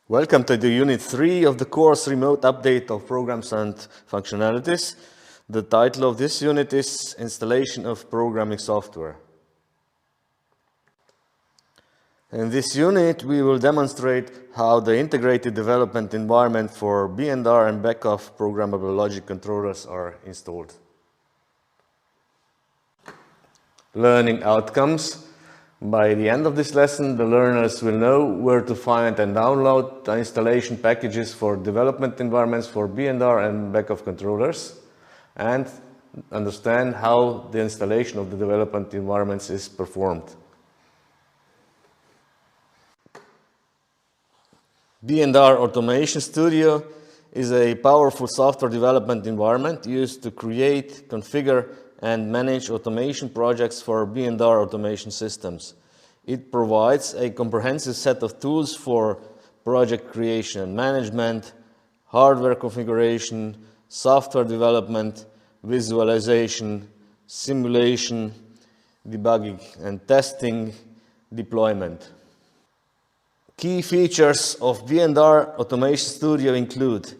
Welcome to the Unit 3 of the course Remote Update of Programs and Functionalities. The title of this unit is Installation of Programming Software. In this unit, we will demonstrate how the integrated development environment for B&R and back-off programmable logic controllers are installed. Learning outcomes. By the end of this lesson, the learners will know where to find and download the installation packages for development environments for B&R and back-off controllers, and understand how the installation of the development environments is performed. B&R Automation Studio is a powerful software development environment used to create, configure, and manage automation projects for B&R automation systems. It provides a comprehensive set of tools for project creation and management, hardware configuration, software development, visualization, simulation, debugging and testing, deployment. Key features of B&R Automation Studio include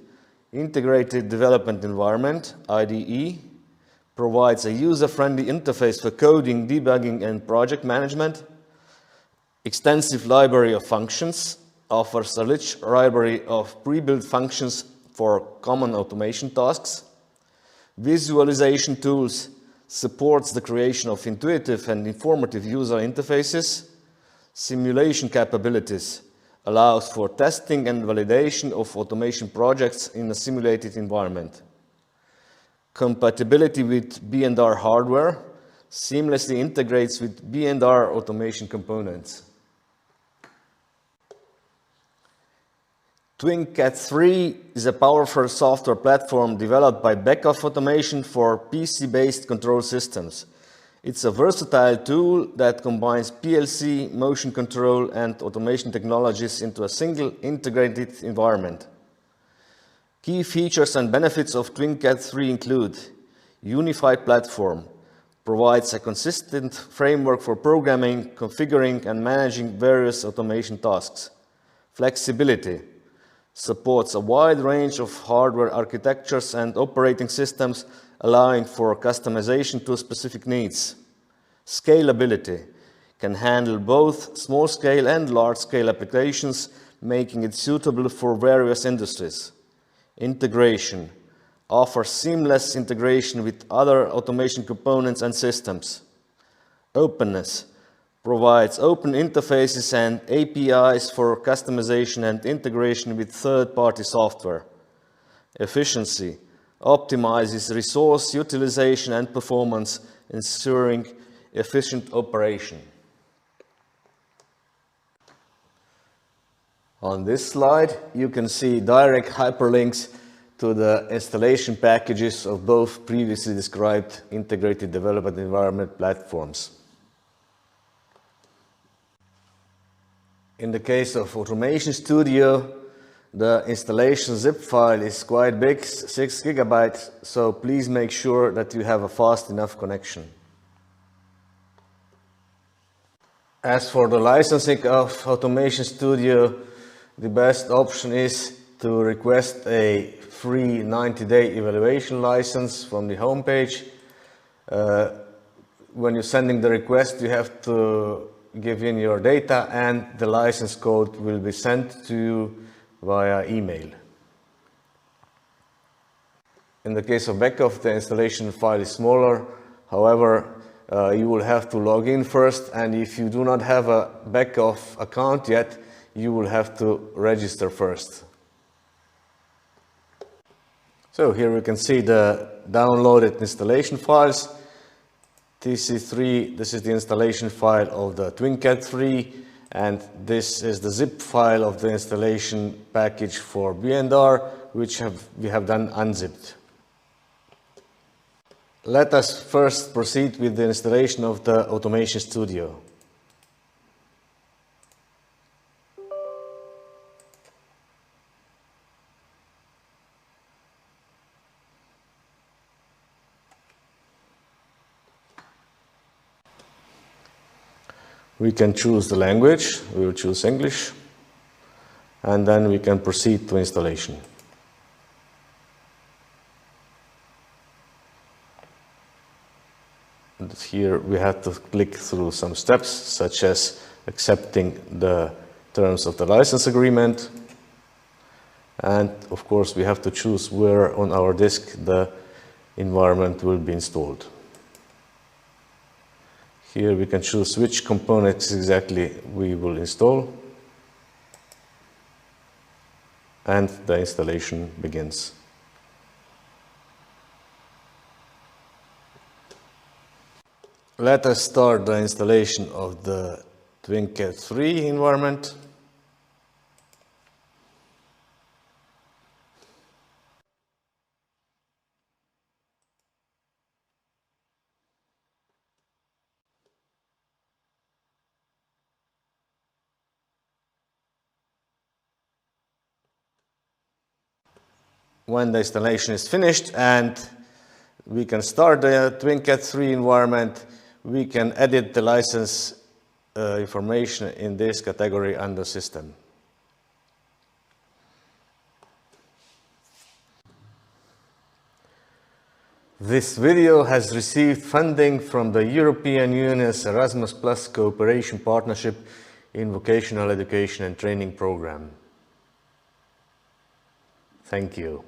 Integrated Development Environment, IDE, provides a user-friendly interface for coding, debugging, and project management. Extensive library of functions, offers a rich library of pre-built functions for common automation tasks. Visualization tools, supports the creation of intuitive and informative user interfaces. Simulation capabilities, allows for testing and validation of automation projects in a simulated environment. Compatibility with B&R hardware, seamlessly integrates with B&R automation components. TwinCat3 is a powerful software platform developed by Back-off Automation for PC-based control systems. It's a versatile tool that combines PLC, motion control, and automation technologies into a single integrated environment. Key features and benefits of TwinCat3 include unified platform, provides a consistent framework for programming, configuring, and managing various automation tasks. Flexibility, supports a wide range of hardware architectures and operating systems, allowing for customization to specific needs. Scalability, can handle both small-scale and large-scale applications, making it suitable for various industries. Integration, offers seamless integration with other automation components and systems. Openness, provides open interfaces and APIs for customization and integration with third-party software. Efficiency, optimizes resource utilization and performance, ensuring efficient operation. On this slide, you can see direct hyperlinks to the installation packages of both previously described integrated development environment platforms. In the case of Automation Studio, the installation zip file is quite big, 6 gigabytes, so please make sure that you have a fast enough connection. As for the licensing of Automation Studio, the best option is to request a free 90-day evaluation license from the homepage. When you're sending the request, you have to give in your data and the license code will be sent to you via email. In the case of Back-off, the installation file is smaller. However, you will have to log in first, and if you do not have a Back-off account yet, you will have to register first. So here we can see the downloaded installation files. TC3, this is the installation file of the TwinCat3, and this is the zip file of the installation package for B&R, which we have done unzipped. Let us first proceed with the installation of the Automation Studio. We can choose the language. We will choose English. and then we can proceed to installation. And here we have to click through some steps, such as accepting the terms of the license agreement, and of course we have to choose where on our disk the environment will be installed. Here we can choose which components exactly we will install, and the installation begins. Let us start the installation of the TwinCAD 3 environment. When the installation is finished and we can start the TwinCAD 3 environment, we can edit the license information in this category under System. This video has received funding from the European Union's Erasmus Plus Cooperation Partnership in Vocational Education and Training Program. Thank you.